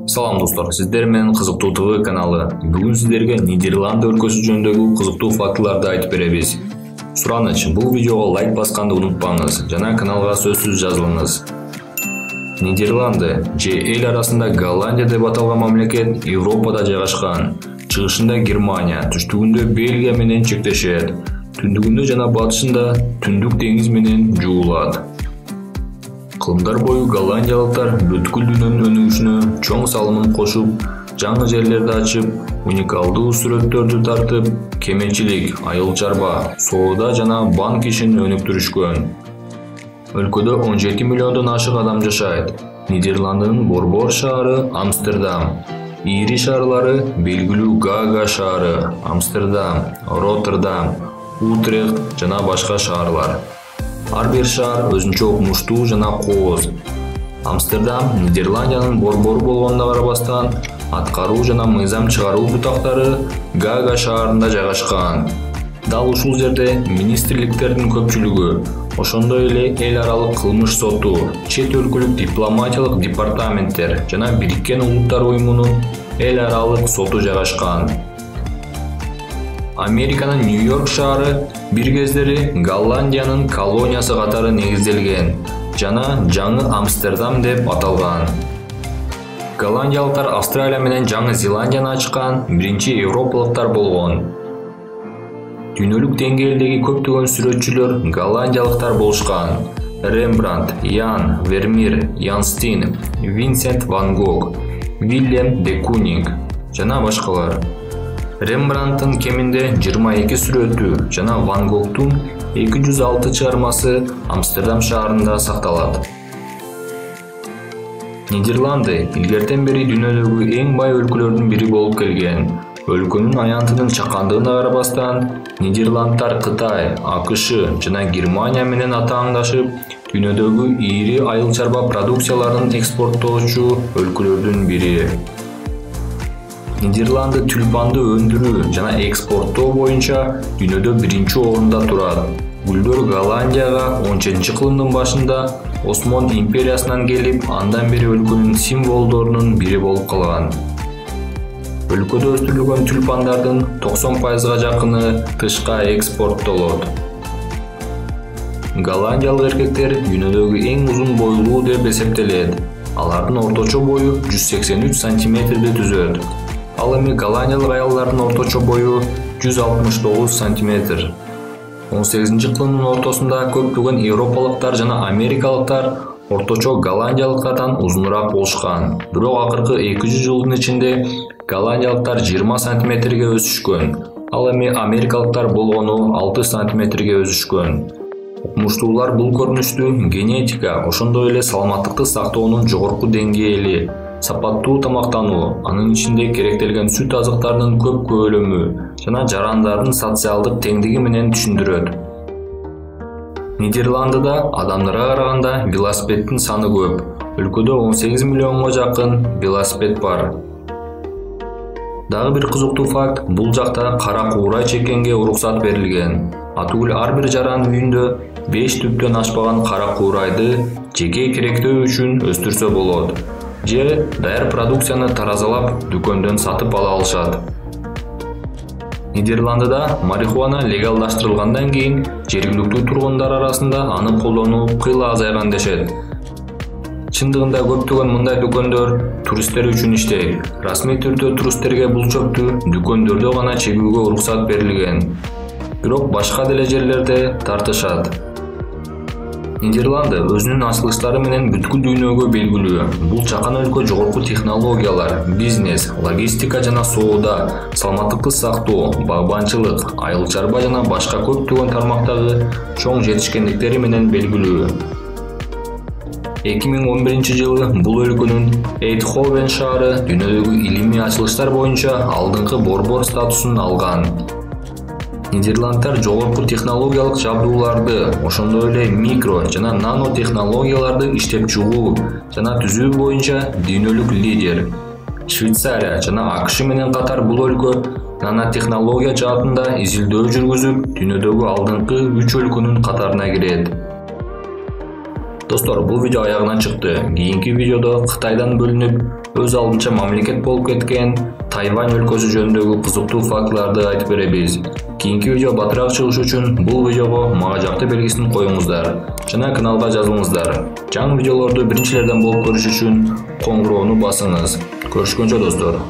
Салам достор, сиздер менен Кызыктуу ТВ каналы. Бүгүн сиздерге Нидерланд өлкөсү жөнүндөгү кызыктуу фактыларды айтып беребиз. Сураныч, бул видеого лайк басканды унутпаңыз жана каналга сөзсүз жазылыңыз. Нидерланды же эл арасында Голландия деп аталган мамлекет Европада жайгашкан. Чыгышында Германия, түштүгүндө Бельгия менен чектешет. Түндүгүндө жана батышында Түндүк деңиз менен жуулат. Кылымдар бою голландиялыктар бүткүл дүйнөнүн өнүгүшүнө чоң салымын кошуп, жаңы жерлерди ачып, уникалдуу сүрөттөрдү тартып, кемечилик, айыл чарба, соода жана банк ишин өнүктүрүшкөн. Өлкөдө 17 миллиондон ашык адам жашайт. Нидерландынын борбор шаары Амстердам. Ири шаарлары белгилүү Гага шаары, Амстердам, Роттердам, Утрехт жана башка шаарлар. Ар бир шаар өзүнчө окумуштуу жана кооз. Амстердам Нидерландиянын борбору болгонуна карабастан, аткаруу жана мыйзам чыгаруу бутактары Гага шаарында жайгашкан. Дал ушул жерде министрликтердин көпчүлүгү, ошондой эле эл аралык кылмыш соту, чет өлкөлүк дипломатиялык департаменттер жана Бириккен Улуттар уюмунун эл аралык соту жайгашкан. Американын Нью-Йорк шаары бир кездери Голландиянын колониясы катары негизделген жана жаңы Амстердам деп аталган. Голландиялыктар Австралия менен Жаңы Зеландияны ачкан биринчи европалыктар болгон. Дүйнөлүк деңгээлдеги көптөгөн сүрөтчүлөр голландиялыктар болушкан. Рембрандт, Ян Вермеер, Ян Стейн, Винсент ван Гог, Вильям де Кунинг жана башкалар. Рембрандттын кеминде 22 сүрөтү жана Ван Гогтун 206 чыгармасы Амстердам шаарында сакталат. Нидерланды илгертен бери дүйнөдөгү эң бай өлкөлөрдүн бири болуп келген. Өлкөнүн аянтынын чакандыгына карабастан, Нидерландтар Кытай, АКШ жана Германия менен атааңдашып, дүйнөдөгү ири айыл чарба продукцияларын экспорттоочу өлкөлөрдүн бири. Нидерланды тюльпанды өндүрүү жана экспорттоо боюнча дүйнөдө биринчи орунда турат. Гүлдөр Голландияга 10-кылымдын башында Осман империясынан келип, андан бери өлкөнүн символдорунун бири болуп калган. Өлкөдө өстүрүлгөн тюльпандардын 90%га жакыны тышка экспорттолот. Голландиялык эркектер дүйнөдөгү эң узун бойлуу деп эсептелет. Алардын орточо бою 183 сантиметрди түзөт. Ал эми голландиялык аялдардын орточо бою 169 сантиметр. 18-кылымдын ортосунда көптөгөн европалыктар жана америкалыктар орточо голландиялыктардан узунураак болушкан. Бирок акыркы 200 жылдын ичинде голландиялыктар 20 сантиметрге өсүшкөн. Ал эми америкалыктар болгону 6 сантиметрге өсүшкөн. Окумуштуулар бул көрүнүштү генетика, ошондой эле саламаттыкты сактоонун жогорку деңгээли, сапаттуу тамактануу, анын ичинде керектелген сүт азыктарынын көп көлөмү жана жарандардын социалдык теңдиги менен түшүндүрөт. Нидерландыда адамдарга караганда велосипеддин саны көп. Өлкөдө 18 миллионго жакын велосипед бар. Дагы бир кызыктуу факт, бул жакта кара куурай чеккенге уруксат берилген. Атүгүл ар бир жаран үйүндө 5 түптөн ашпаган кара куурайды жеке керектөө үчүн өстүрсө болот. Же даяр продукцияны таразалап дүкөндөн сатып ала алышат. Нидерландыда марихуана легалдаштырылгандан кийин жергиликтүү тургундар арасында аны колдонуу кыйла азайган дешет. Чындыгында көптөгөн мындай дүкөндөр туристтер үчүн иштейт. Расмий түрдө туристтерге бул чөптү дүкөндөрдө гана чегүүгө уруксат берилген. Бирок башка деле жерлерде тартышат. Нидерланды өзүнүн ачылыштары менен бүткүл дүйнөгө белгилүү. Бул чакан өлкө жогорку технологиялар, бизнес, логистика жана соода, саламаттыкты сактоо, багбанчылык, айыл чарба жана башка көптөгөн тармактагы чоң жетишкендиктери менен белгилүү. 2011 жылы бул өлкөнүн Эйндховен шаары дүйнөдөгү илимий ачылыштар боюнча алдыңкы борбор статусун алган. Нидерландтар жогорку технологиялык жабдууларды, ошондой эле микро жана нано технологияларды иштеп чыгуу жана түзүү боюнча дүйнөлүк лидер. Швейцария жана АКШ менен катар бул өлкө нанотехнология жаатында изилдөө жүргүзүп, дүйнөдөгү алдыңкы 3 өлкөнүн катарына кирет. Достор, бул видео аягына чыкты. Кийинки видеодо Кытайдан бөлүнүп өз алдынча мамлекет болуп кеткен Тайвань өлкөсү жөнүндөгү кызыктуу фактыларды айтып беребиз. Кийинки видео батыраак чыгышы үчүн бул видеого мага жакты белгисин коюңуздар жана каналга жазылыңыздар. Жаңы видеолорду биринчилерден болуп көрүш үчүн коңгуроону басыңыз. Көрүшкөнчө достор.